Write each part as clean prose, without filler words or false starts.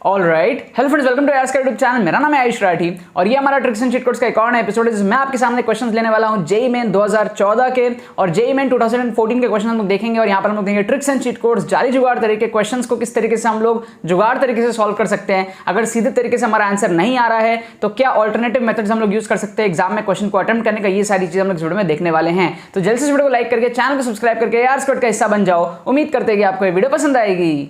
Alright, hello friends, welcome to Ask YouTube channel. मेरा नाम है आयुष राठी और ये हमारा ट्रिक्स एंड चीट कोड्स का एक और नया एपिसोड है जिसमें मैं आपके सामने क्वेश्चंस लेने वाला हूं जेईई मेन 2014 के और जेईई मेन 2014 के क्वेश्चन हम लोग देखेंगे। और यहां पर हम लोग देखेंगे ट्रिक्स एंड चीट कोड्स, जाली जुगाड़ तरीके क्वेश्चंस को किस तरीके से हम लोग जुगाड़ तरीके से सॉल्व कर सकते हैं। अगर सीधे तरीके से हमारा आंसर नहीं आ रहा है तो क्या ऑल्टरनेटिव मेथड्स हम लोग यूज कर सकते हैं एग्जाम में क्वेश्चन को अटेम्प्ट करने का। ये सारी चीजें हम लोग इस वीडियो में देखने वाले हैं। तो जल्द से इस वीडियो को लाइक करके चैनल को सब्सक्राइब करके आस्क कोड का हिस्सा बन जाओ। उम्मीद करते हैं कि आपको ये वीडियो पसंद आएगी।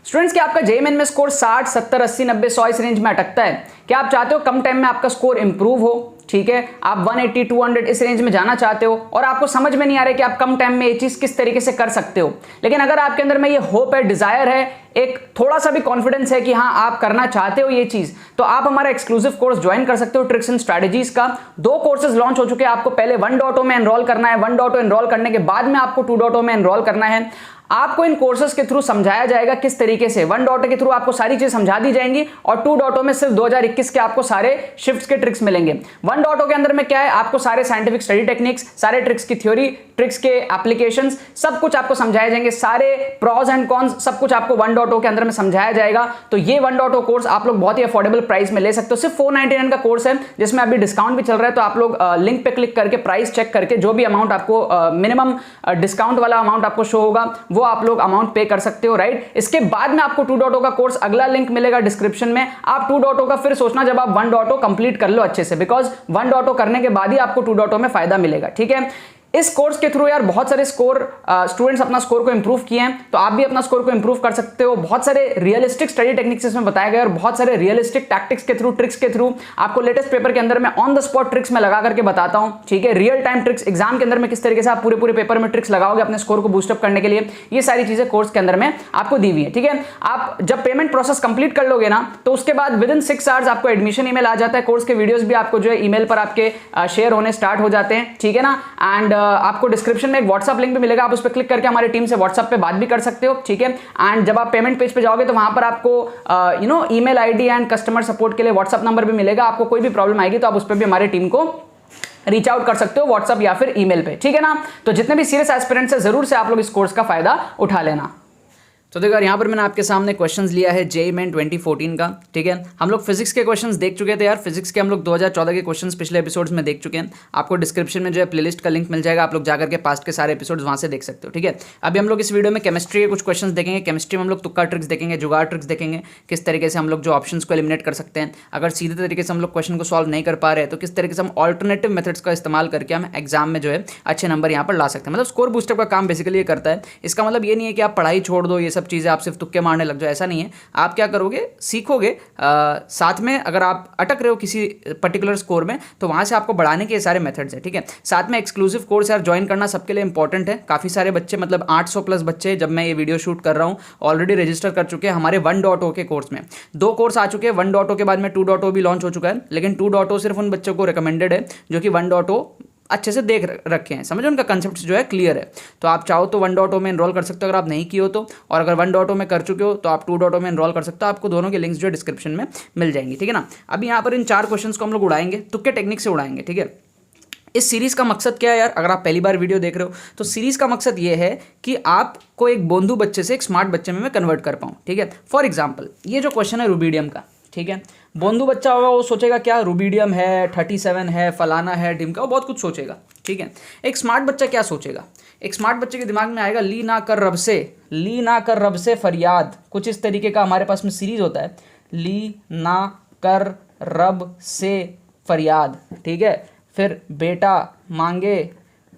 स्टूडेंट्स, क्या आपका जेईई मेन में स्कोर 60, 70, 80, 90, 100 इस रेंज में अटकता है? क्या आप चाहते हो कम टाइम में आपका स्कोर इंप्रूव हो? ठीक है, आप 180, 200 इस रेंज में जाना चाहते हो और आपको समझ में नहीं आ रहा है कि आप कम टाइम में ये चीज किस तरीके से कर सकते हो। लेकिन अगर आपके अंदर में ये होप है, डिजायर है, एक थोड़ा सा भी कॉन्फिडेंस है कि हाँ आप करना चाहते हो ये चीज, तो आप हमारा एक्सक्लूसिव कोर्स ज्वाइन कर सकते हो ट्रिक्स एंड स्ट्रेटजीज का। 2 कोर्सेज लॉन्च हो चुके हैं। आपको पहले 1.0 में एनरोल करना है, 1.0 एनरोल करने के बाद में आपको 2.0 में एनरोल करना है। आपको इन कोर्सेज के थ्रू समझाया जाएगा किस तरीके से 1.0 के थ्रू आपको सारी चीज समझा दी जाएंगी और 2.0 में सिर्फ 2021 के आपको सारे शिफ्ट्स के ट्रिक्स मिलेंगे। 1.0 के अंदर में क्या है, आपको सारे साइंटिफिक स्टडी टेक्निक्स, सारे ट्रिक्स की थ्योरी, ट्रिक्स के एप्लीकेशंस, सब कुछ आपको समझाए जाएंगे। सारे प्रॉज एंड कॉन्स सब कुछ आपको 1.0 के अंदर में समझाया जाएगा। तो ये 1.0 कोर्स आप लोग बहुत ही अफोर्डेबल प्राइस में ले सकते हो। सिर्फ 499 का कोर्स है जिसमें अभी डिस्काउंट भी चल रहा है। तो आप लोग लिंक पे क्लिक करके प्राइस चेक करके जो भी अमाउंट आपको मिनिमम डिस्काउंट वाला अमाउंट आपको शो होगा वो आप लोग अमाउंट पे कर सकते हो, राइट। इसके बाद में आपको 2.0 का कोर्स, अगला लिंक मिलेगा डिस्क्रिप्शन में। आप 2.0 का फिर सोचना जब आप 1.0 कंप्लीट कर लो अच्छे से, बिकॉज 1.0 करने के बाद ही आपको 2.0 में फायदा मिलेगा, ठीक है। इस कोर्स के थ्रू यार बहुत सारे स्टूडेंट्स अपना स्कोर को इंप्रूव किए हैं, तो आप भी अपना स्कोर को इंप्रूव कर सकते हो। बहुत सारे रियलिस्टिक स्टडी टेक्निक्स इसमें बताए गए और बहुत सारे रियलिस्टिक टैक्टिक्स के थ्रू, ट्रिक्स के थ्रू आपको लेटेस्ट पेपर के अंदर में ऑन द स्पॉट ट्रिक्स में लगा करके बताता हूं, ठीक है। रियल टाइम ट्रिक्स एग्जाम के अंदर में किस तरीके से आप पूरे पेपर में ट्रिक्स लगाओगे अपने स्कोर को बूस्टअप करने के लिए, ये सारी चीजें कोर्स के अंदर में आपको दी हुई है, ठीक है। आप जब पेमेंट प्रोसेस कंप्लीट कर लोगे ना तो उसके बाद विद इन 6 आवर्स आपको एडमिशन ईमेल आ जाता है। कोर्स के वीडियोस भी आपको जो है ईमेल पर आपके शेयर होने स्टार्ट हो जाते हैं, ठीक है ना। एंड आपको डिस्क्रिप्शन में एक व्हाट्सएप लिंक भी मिलेगा, आप उस पर क्लिक करके हमारी टीम से व्हाट्सएप पे बात भी कर सकते हो, ठीक है। एंड जब आप पेमेंट पेज पे जाओगे तो वहां पर आपको email ID and customer support के लिए व्हाट्सएप नंबर भी मिलेगा। आपको कोई भी प्रॉब्लम आएगी तो आप उस पर भी हमारी टीम को रीच आउट कर सकते हो व्हाट्सएप या फिर ईमेल पे, ठीक है ना। तो जितने भी सीरियस एस्पिरेंट्स है जरूर से आप लोग इस कोर्स का फायदा उठा लेना। तो देखो यहाँ पर मैंने आपके सामने क्वेश्चंस लिया है जेईई मेन 2014 का, ठीक है। हम लोग फिजिक्स के क्वेश्चंस देख चुके थे यार। फिजिक्स के हम लोग 2014 के क्वेश्चंस पिछले एपिसोड्स में देख चुके हैं। आपको डिस्क्रिप्शन में जो है प्लेलिस्ट का लिंक मिल जाएगा, आप लोग जाकर के पास्ट के सारे एपिसोड्स वहाँ से देख सकते हो, ठीक है। अभी हम लोग इस वीडियो में केमिस्ट्री के कुछ क्वेश्चंस देखेंगे। केमिस्ट्री में हम लोग तुक्का ट्रिक्स देखेंगे, जुगाड़ ट्रिक्स देखेंगे, किस तरीके से हम लोग जो ऑप्शंस को एलिमिनेट कर सकते हैं। अगर सीधे तरीके से हम लोग क्वेश्चन को सॉल्व नहीं कर पा रहे हैं तो किस तरीके से हम ऑल्टरनेटिव मेथड्स का इस्तेमाल करके हम एग्जाम में जो है अच्छे नंबर यहाँ पर ला सकते हैं। मतलब स्कोर बूस्टअप का काम बेसिकली ये करता है। इसका मतलब ये नहीं है कि आप पढ़ाई छोड़ दो, ये सब चीज़ें आप सिर्फ मारने लग जाओ, ऐसा नहीं है। आप क्या करोगे, सीखोगे, साथ में अगर आप अटक रहे हो किसी पर्टिकुलर स्कोर में तो वहां से आपको बढ़ाने के सारे मेथड्स हैं, ठीक है। साथ में एक्सक्लूसिव कोर्स यार ज्वाइन करना सबके लिए इंपॉर्टेंट है। काफी सारे बच्चे, मतलब 800 प्लस बच्चे जब मैं ये वीडियो शूट कर रहा हूँ ऑलरेडी रजिस्टर कर चुके हैं हमारे 1.0 के कोर्स में। 2 कोर्स आ चुके हैं, 1.0 के बाद में 2.0 भी लॉन्च हो चुका है। लेकिन 2.0 सिर्फ उन बच्चों को रिकमेंडेड है जो कि 1.0 अच्छे से देख रखे हैं, समझो उनका कंसेप्ट जो है क्लियर है। तो आप चाहो तो 1.0 में एनरोल कर सकते हो अगर आप नहीं किए हो तो, और अगर 1.0 में कर चुके हो तो आप 2.0 में एनरोल कर सकते हो। आपको दोनों के लिंक्स जो है डिस्क्रिप्शन में मिल जाएंगी, ठीक है ना। अभी यहाँ पर इन 4 क्वेश्चंस को हम लोग उड़ाएंगे, तुक्के टेक्निक से उड़ाएंगे, ठीक है। इस सीरीज का मकसद क्या है यार, अगर आप पहली बार वीडियो देख रहे हो तो सीरीज का मकसद ये है कि आपको एक बोंदू बच्चे से एक स्मार्ट बच्चे में मैं कन्वर्ट कर पाऊँ, ठीक है। फॉर एग्जाम्पल ये जो क्वेश्चन है रूबिडियम का, ठीक है। बोंदू बच्चा होगा वो सोचेगा क्या रूबिडियम है, 37 है, फलाना है, ढिमका, वो बहुत कुछ सोचेगा, ठीक है। एक स्मार्ट बच्चा क्या सोचेगा, एक स्मार्ट बच्चे के दिमाग में आएगा ली ना कर रब से फरियाद। कुछ इस तरीके का हमारे पास में सीरीज होता है, ली ना कर रब से फरियाद, ठीक है। फिर बेटा मांगे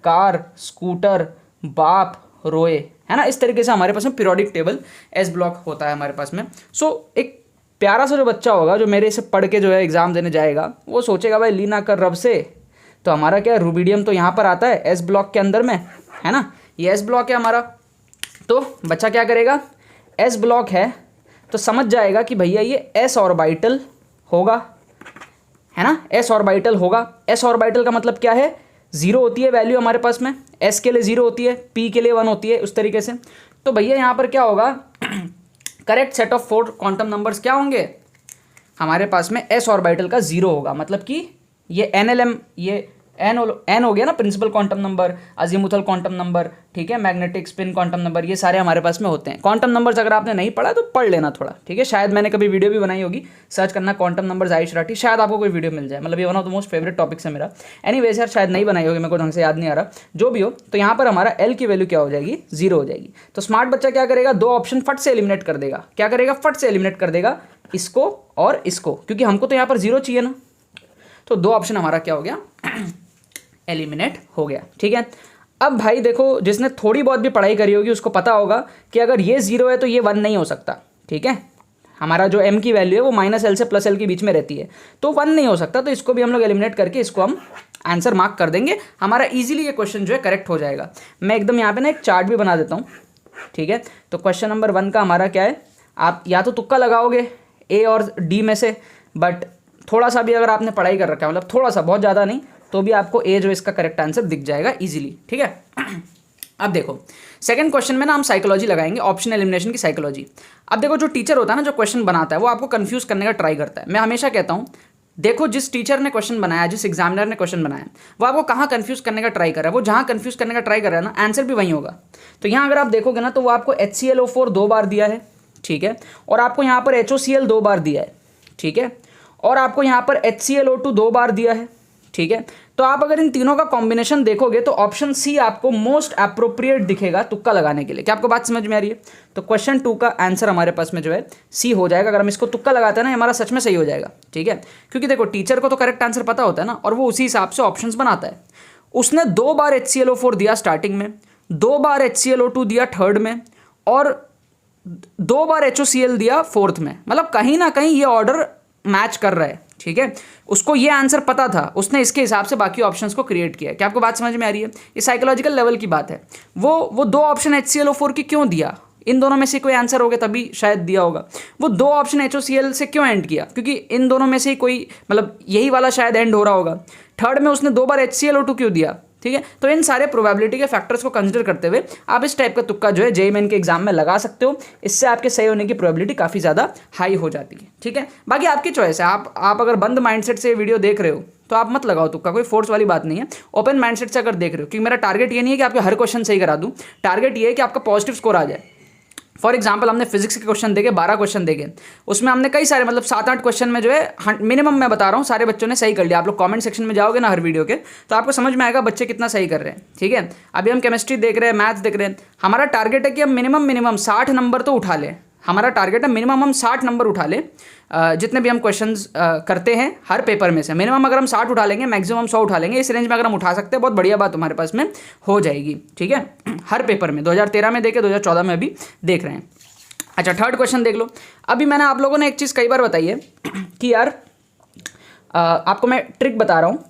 कार स्कूटर बाप रोए, है ना। इस तरीके से हमारे पास में पीरियोडिक टेबल एस ब्लॉक होता है हमारे पास में। सो एक प्यारा सा जो बच्चा होगा जो मेरे से पढ़ के जो है एग्जाम देने जाएगा वो सोचेगा भाई ली ना कर रब से, तो हमारा क्या है रूबिडियम तो यहाँ पर आता है एस ब्लॉक के अंदर में, है ना। ये एस ब्लॉक है हमारा। तो बच्चा क्या करेगा, एस ब्लॉक है तो समझ जाएगा कि भैया ये एस ऑर्बिटल होगा, है ना। एस ऑर्बिटल होगा। एस ऑर्बिटल का मतलब क्या है, 0 होती है वैल्यू हमारे पास में, एस के लिए 0 होती है, पी के लिए 1 होती है, उस तरीके से। तो भैया यहाँ पर क्या होगा, correct set of 4 quantum numbers क्या होंगे हमारे पास में, एस ऑर्बिटल का 0 होगा। मतलब कि ये NLM, ये एन हो गया ना, principal quantum number, azimuthal quantum number, ठीक है, मैग्नेटिक स्पिन क्वांटम नंबर, ये सारे हमारे पास में होते हैं। क्वांटम नंबर्स अगर आपने नहीं पढ़ा तो पढ़ लेना थोड़ा, ठीक है। शायद मैंने कभी वीडियो भी बनाई होगी, सर्च करना क्वांटम नंबर्स आयुष राठी, शायद आपको कोई वीडियो मिल जाए। मतलब ये one of the most favourite topics है मेरा। एनीवेज यार, शायद नहीं बनाई होगी, मेरे को ढंग से याद नहीं आ रहा। जो भी हो, तो यहाँ पर हमारा एल की वैल्यू क्या हो जाएगी, 0 हो जाएगी। तो स्मार्ट बच्चा क्या करेगा, दो ऑप्शन फट से एलिमिनेट कर देगा। क्या करेगा, फट से एलिमिनेट कर देगा, इसको और इसको, क्योंकि हमको तो यहाँ पर 0 चाहिए ना। तो दो ऑप्शन हमारा क्या हो गया, एलिमिनेट हो गया, ठीक है। अब भाई देखो, जिसने थोड़ी बहुत भी पढ़ाई करी होगी उसको पता होगा कि अगर ये 0 है तो ये 1 नहीं हो सकता, ठीक है। हमारा जो m की वैल्यू है वो -l से +l के बीच में रहती है, तो 1 नहीं हो सकता। तो इसको भी हम लोग एलिमिनेट करके इसको हम आंसर मार्क कर देंगे। हमारा इजीली ये क्वेश्चन जो है करेक्ट हो जाएगा। मैं एकदम यहाँ पे ना एक चार्ट भी बना देता हूँ, ठीक है। तो क्वेश्चन नंबर 1 का हमारा क्या है, आप या तो तुक्का लगाओगे A और D में से, बट थोड़ा सा भी अगर आपने पढ़ाई कर रखा है, मतलब थोड़ा सा, बहुत ज़्यादा नहीं, तो भी आपको ए जो इसका करेक्ट आंसर दिख जाएगा इजीली, ठीक है। अब देखो सेकंड क्वेश्चन में ना हम साइकोलॉजी लगाएंगे, ऑप्शन एलिमिनेशन की साइकोलॉजी। अब देखो, जो टीचर होता है ना, जो क्वेश्चन बनाता है, वो आपको कंफ्यूज करने का ट्राई करता है। मैं हमेशा कहता हूँ, देखो जिस टीचर ने क्वेश्चन बनाया, जिस एग्जामिनर ने क्वेश्चन बनाया, वो आपको कहाँ कंफ्यूज करने का ट्राई कर रहा है। वो जहाँ कंफ्यूज करने का ट्राई कर रहा है ना, आंसर भी वहीं होगा। तो यहाँ अगर आप देखोगे ना, तो वो आपको HClO4 2 बार दिया है, ठीक है, और आपको यहाँ पर HOCl 2 बार दिया है, ठीक है, और आपको यहाँ पर HClO2 2 बार दिया है, ठीक है। तो आप अगर इन तीनों का कॉम्बिनेशन देखोगे तो ऑप्शन सी आपको मोस्ट अप्रोप्रिएट दिखेगा तुक्का लगाने के लिए। क्या आपको बात समझ में आ रही है? तो क्वेश्चन 2 का आंसर हमारे पास में जो है सी हो जाएगा। अगर हम इसको तुक्का लगाते हैं ना, हमारा सच में सही हो जाएगा, ठीक है। क्योंकि देखो, टीचर को तो करेक्ट आंसर पता होता है ना, और वो उसी हिसाब से ऑप्शंस बनाता है। उसने 2 बार HClO4 दिया स्टार्टिंग में, 2 बार HClO2 दिया थर्ड में, और 2 बार HOCl दिया फोर्थ में। मतलब कहीं ना कहीं ये ऑर्डर मैच कर रहा है, ठीक है। उसको ये आंसर पता था, उसने इसके हिसाब से बाकी ऑप्शंस को क्रिएट किया है। क्या आपको बात समझ में आ रही है? ये साइकोलॉजिकल लेवल की बात है। वो 2 ऑप्शन HClO4 की क्यों दिया, इन दोनों में से कोई आंसर होगा तभी शायद दिया होगा। वो 2 ऑप्शन HOCl से क्यों एंड किया, क्योंकि इन दोनों में से ही कोई, मतलब यही वाला शायद एंड हो रहा होगा। थर्ड में उसने 2 बार HClO2 क्यों दिया, ठीक है। तो इन सारे प्रोबेबिलिटी के फैक्टर्स को कंसिडर करते हुए आप इस टाइप का तुक्का जो है JEE मेन के एग्जाम में लगा सकते हो। इससे आपके सही होने की प्रोबेबिलिटी काफ़ी ज़्यादा हाई हो जाती है, ठीक है। बाकी आपकी चॉइस है। आप अगर बंद माइंडसेट से वीडियो देख रहे हो तो आप मत लगाओ तुक्का, कोई फोर्स वाली बात नहीं है। ओपन माइंडसेट से अगर देख रहे हो, क्योंकि मेरा टारगेट ये नहीं है कि आपके हर क्वेश्चन सही करा दूँ, टारगेट ये है कि आपका पॉजिटिव स्कोर आ जाए। फॉर एग्जाम्पल, हमने फिजिक्स के क्वेश्चन देखे, 12 क्वेश्चन देखे, उसमें हमने कई सारे, मतलब 7-8 क्वेश्चन में जो है मिनिमम मैं बता रहा हूँ सारे बच्चों ने सही कर लिया। आप लोग कमेंट सेक्शन में जाओगे ना हर वीडियो के, तो आपको समझ में आएगा बच्चे कितना सही कर रहे हैं, ठीक है। अभी हम केमिस्ट्री देख रहे हैं, मैथ्स देख रहे हैं। हमारा टारगेट है कि हम मिनिमम 60 नंबर तो उठा लें। हमारा टारगेट है मिनिमम हम 60 नंबर उठा लें, जितने भी हम क्वेश्चंस करते हैं हर पेपर में से। मिनिमम अगर हम 60 उठा लेंगे, मैक्सिमम 100 उठा लेंगे, इस रेंज में अगर हम उठा सकते हैं, बहुत बढ़िया बात हमारे पास में हो जाएगी, ठीक है। हर पेपर में 2013 में देखे, 2014 में भी देख रहे हैं। अच्छा, थर्ड क्वेश्चन देख लो। अभी मैंने आप लोगों ने एक चीज़ कई बार बताई है कि यार आपको मैं ट्रिक बता रहा हूँ।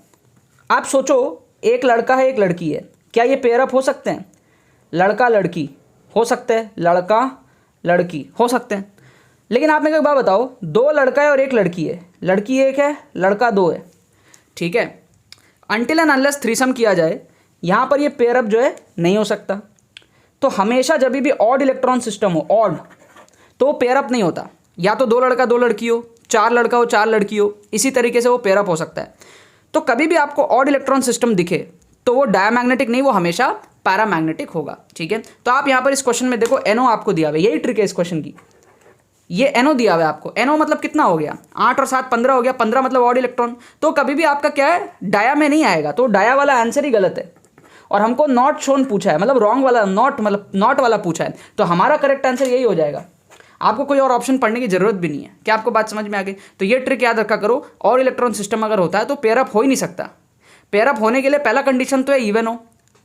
आप सोचो, एक लड़का है, एक लड़की है, क्या ये पेयर अप हो सकते हैं? लड़का लड़की हो सकते हैं, लड़का लड़की हो सकते हैं। लेकिन आप मेरे को एक बात बताओ, 2 लड़का है और 1 लड़की है, लड़की 1 है, लड़का 2 है, ठीक है। अनटिल एंड अनलेस थ्रीसम किया जाए, यहाँ पर ये पेयर अप जो है नहीं हो सकता। तो हमेशा जब भी ऑड इलेक्ट्रॉन सिस्टम हो, ऑड, तो पेयर अप नहीं होता। या तो 2 लड़का 2 लड़की हो, 4 लड़का हो 4 लड़की हो, इसी तरीके से वो पेयर अप हो सकता है। तो कभी भी आपको ऑड इलेक्ट्रॉन सिस्टम दिखे तो वो डायमैग्नेटिक नहीं, वो हमेशा पैरामैग्नेटिक होगा, ठीक है। तो आप यहाँ पर इस क्वेश्चन में देखो, NO आपको दिया हुआ है, यही ट्रिक है इस क्वेश्चन की। ये NO दिया हुआ है आपको। NO मतलब कितना हो गया, 8 और 7 15 हो गया, 15 मतलब ऑड इलेक्ट्रॉन। तो कभी भी आपका क्या है, डाया में नहीं आएगा, तो डाया वाला आंसर ही गलत है। और हमको नॉट शोन पूछा है, मतलब रॉन्ग वाला, नॉट वाला पूछा है, तो हमारा करेक्ट आंसर यही हो जाएगा। आपको कोई और ऑप्शन पढ़ने की जरूरत भी नहीं है। क्या आपको बात समझ में आ गई? तो ये ट्रिक याद रखा करो, और इलेक्ट्रॉन सिस्टम अगर होता है तो पेयर अप हो ही नहीं सकता। पेयर अप होने के लिए पहला कंडीशन तो है इवन हो।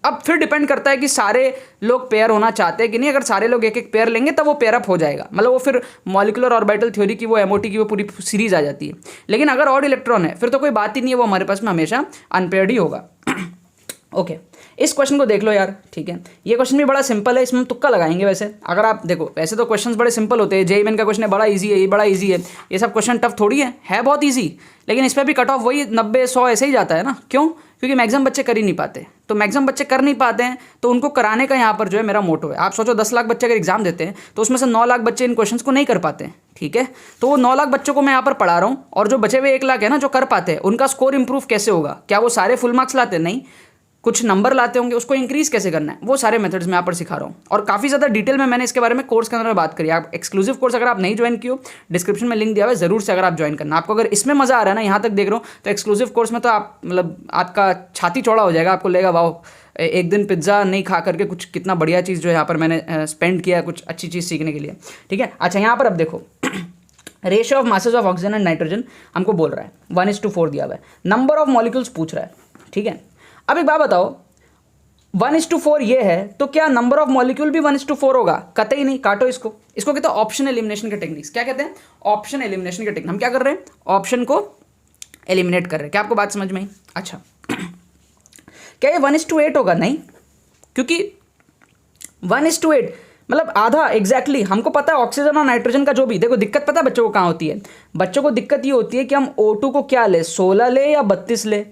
अब फिर डिपेंड करता है कि सारे लोग पेयर होना चाहते हैं कि नहीं। अगर सारे लोग एक एक पेयर लेंगे तब वो पेयर अप हो जाएगा, मतलब वो फिर मॉलिक्यूलर ऑर्बिटल थ्योरी की, वो MOT की वो पूरी सीरीज आ जाती है। लेकिन अगर ऑड इलेक्ट्रॉन है फिर तो कोई बात ही नहीं है, वो हमारे पास में हमेशा अनपेयर्ड ही होगा। ओके, इस क्वेश्चन को देख लो यार, ठीक है। ये क्वेश्चन भी बड़ा सिंपल है, इसमें हम तुक्का लगाएंगे। वैसे अगर आप देखो, वैसे तो क्वेश्चंस बड़े सिंपल होते हैं। JEE मेन का क्वेश्चन है, बड़ा इजी है, ये बड़ा इजी है। ये सब क्वेश्चन टफ थोड़ी है बहुत इजी। लेकिन इस पर भी कट ऑफ वही 90-100 ऐसे ही जाता है ना। क्यों? क्योंकि मैक्सिमम बच्चे कर ही नहीं पाते। तो मैक्सिमम बच्चे कर नहीं पाते हैं, तो उनको कराने का यहाँ पर जो है मेरा मोटो है। आप सोचो 10 लाख बच्चे अगर एग्जाम देते हैं तो उसमें से 9 लाख बच्चे इन क्वेश्चंस को नहीं कर पाते हैं, ठीक है। तो वो 9 लाख बच्चों को मैं यहाँ पर पढ़ा रहा हूँ, और जो बचे हुए 1 लाख है ना जो कर पाते हैं, उनका स्कोर इंप्रूव कैसे होगा? क्या वो सारे फुल मार्क्स लाते हैं? नहीं, कुछ नंबर लाते होंगे, उसको इंक्रीज कैसे करना है, वो सारे मेथड्स मैं यहाँ पर सिखा रहा हूँ। और काफ़ी ज़्यादा डिटेल में मैंने इसके बारे में कोर्स के अंदर बात करी। आप एक्सक्लूसिव कोर्स अगर आप नहीं ज्वाइन किए हो, डिस्क्रिप्शन में लिंक दिया हुआ है, जरूर से अगर आप ज्वाइन करना। आपको अगर इसमें मजा आ रहा है ना, यहाँ तक देख रहा हूँ, तो एक्सक्लूसिव कोर्स में तो आप मतलब आपका छाती चौड़ा हो जाएगा, आपको लगेगा वाओ, एक दिन पिज्ज़ा नहीं खा करके कुछ कितना बढ़िया चीज़ जो है यहाँ पर मैंने स्पेंड किया कुछ अच्छी चीज़ सीखने के लिए, ठीक है। अच्छा, यहाँ पर अब देखो ratio of masses of oxygen and nitrogen हमको बोल रहा है 1:4 दिया हुआ है, नंबर ऑफ मॉलिक्यूल्स पूछ रहा है, ठीक है। अब एक बात बताओ, 1:4 ये है तो क्या नंबर ऑफ मॉलिक्यूल भी 1:4 होगा? कतई नहीं, काटो इसको। इसको कहते हैं ऑप्शन एलिमिनेशन के टेक्निक्स। क्या कहते हैं? ऑप्शन एलिमिनेशन के टेक्निक। हम क्या कर रहे हैं? ऑप्शन को एलिमिनेट कर रहे हैं। क्या आपको बात समझ में आई? अच्छा, क्या ये 1:8 होगा? नहीं, क्योंकि 1:8 मतलब आधा एग्जैक्टली हमको पता है ऑक्सीजन और नाइट्रोजन का जो भी। देखो दिक्कत पता है बच्चों को कहाँ होती है? बच्चों को दिक्कत ये होती है कि हम O2 को क्या ले, 16 ले या 32 ले,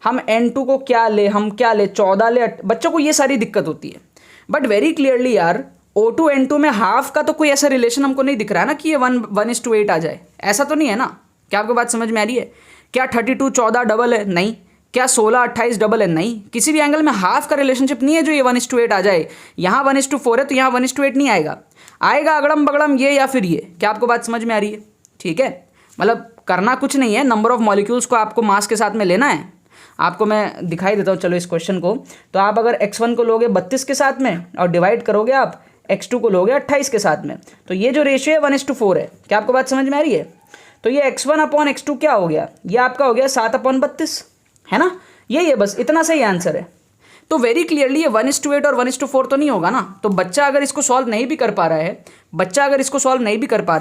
हम N2 को क्या ले, हम क्या ले, 14 ले। बच्चों को ये सारी दिक्कत होती है। बट वेरी क्लियरली यार O2 N2 में हाफ का तो कोई ऐसा रिलेशन हमको नहीं दिख रहा है ना कि ये 1:8 आ जाए, ऐसा तो नहीं है ना। क्या आपको बात समझ में आ रही है? क्या 32 14 डबल है? नहीं। क्या 16 28 डबल है? नहीं। किसी भी एंगल में हाफ का रिलेशनशिप नहीं है जो ये 1:8 आ जाए। यहाँ 1:4 है तो यहाँ 1:8 नहीं आएगा, आएगा अगड़म बगड़म ये या फिर ये। क्या आपको बात समझ में आ रही है? ठीक है, मतलब करना कुछ नहीं है, नंबर ऑफ मॉलिक्यूल्स को आपको मास के साथ में लेना है। आपको मैं दिखाई देता हूँ चलो इस क्वेश्चन को। तो आप अगर x1 को लोगे 32 के साथ में और डिवाइड करोगे आप x2 को लोगे 28 के साथ में, तो ये जो रेशियो है 1:4 है। क्या आपको बात समझ में आ रही है? तो ये x1/x2 क्या हो गया? ये आपका हो गया 7/32, है ना। यही है, बस इतना सही आंसर है। तो वेरी क्लियरली ये 1:8 और 1:4 तो नहीं होगा ना। तो बच्चा अगर इसको सॉल्व नहीं भी कर पा रहा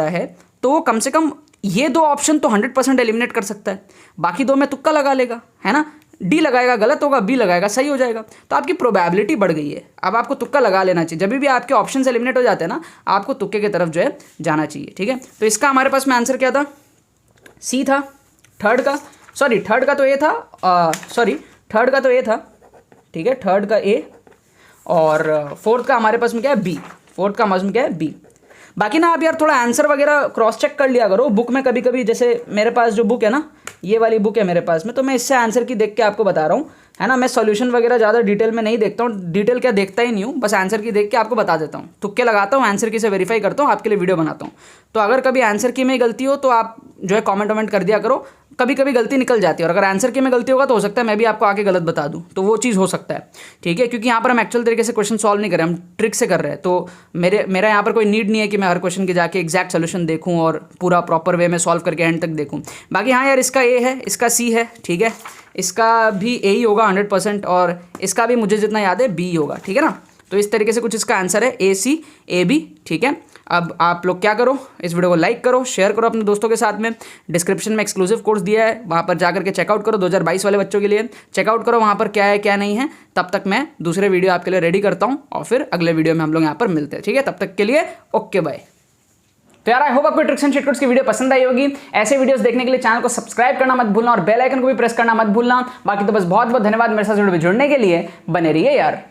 है, तो वो कम से कम ये 2 ऑप्शन तो 100% एलिमिनेट कर सकता है। बाकी 2 में तुक्का लगा लेगा, है ना। डी लगाएगा गलत होगा, बी लगाएगा सही हो जाएगा। तो आपकी प्रोबेबिलिटी बढ़ गई है। अब आपको तुक्का लगा लेना चाहिए। जब भी आपके ऑप्शन एलिमिनेट हो जाते हैं ना, आपको तुक्के की तरफ जो है जाना चाहिए, ठीक है। तो इसका हमारे पास में आंसर क्या था? सी था। थर्ड का तो ए था, ठीक है, थर्ड का ए, और फोर्थ का हमारे पास में क्या है? बी। बाकी ना आप यार थोड़ा आंसर वगैरह क्रॉस चेक कर लिया करो बुक में। कभी कभी जैसे मेरे पास जो बुक है ना, ये वाली बुक है मेरे पास में, तो मैं इससे आंसर की देख के आपको बता रहा हूँ, है ना। मैं सॉल्यूशन वगैरह ज़्यादा डिटेल में नहीं देखता हूँ, डिटेल क्या देखता ही नहीं हूँ, बस आंसर की देख के आपको बता देता हूँ। तुक्के लगाता हूँ, आंसर की से वेरीफाई करता हूँ, आपके लिए वीडियो बनाता हूँ। तो अगर कभी आंसर की में गलती हो तो आप जो है कॉमेंट कर दिया करो। कभी कभी गलती निकल जाती है, और अगर आंसर की में गलती होगा तो हो सकता है मैं भी आपको आके गलत बता दूं, तो वो चीज़ हो सकता है, ठीक है। क्योंकि यहाँ पर हम एक्चुअल तरीके से क्वेश्चन सॉल्व नहीं कर रहे, हम ट्रिक से कर रहे हैं। तो मेरा यहाँ पर कोई नीड नहीं है कि मैं हर क्वेश्चन के जाके एग्जैक्ट सोल्यूशन देखूँ और पूरा प्रॉपर वे में सॉल्व करके एंड तक देखूँ। बाकी हाँ यार, इसका ए है, इसका सी है, ठीक है, इसका भी ए ही होगा 100%, और इसका भी मुझे जितना याद है बी होगा, ठीक है ना। तो इस तरीके से कुछ इसका आंसर है AC/AB, ठीक है। अब आप लोग क्या करो, इस वीडियो को लाइक करो, शेयर करो अपने दोस्तों के साथ में। डिस्क्रिप्शन में एक्सक्लूसिव कोर्स दिया है, वहाँ पर जाकर के चेकआउट करो। 2022 वाले बच्चों के लिए चेकआउट करो, वहाँ पर क्या है क्या नहीं है। तब तक मैं दूसरे वीडियो आपके लिए रेडी करता हूँ, और फिर अगले वीडियो में हम लोग यहाँ पर मिलते हैं, ठीक है। तब तक के लिए ओके बाय। तो यार आई होप आपको ट्रिक्स एंड शॉर्टकट्स की वीडियो पसंद आई होगी। ऐसे वीडियोस देखने के लिए चैनल को सब्सक्राइब करना मत भूलना, और बेल आइकन को भी प्रेस करना मत भूलना। बाकी तो बस बहुत बहुत धन्यवाद मेरे साथ जुड़ने के लिए। बने रहिए यार।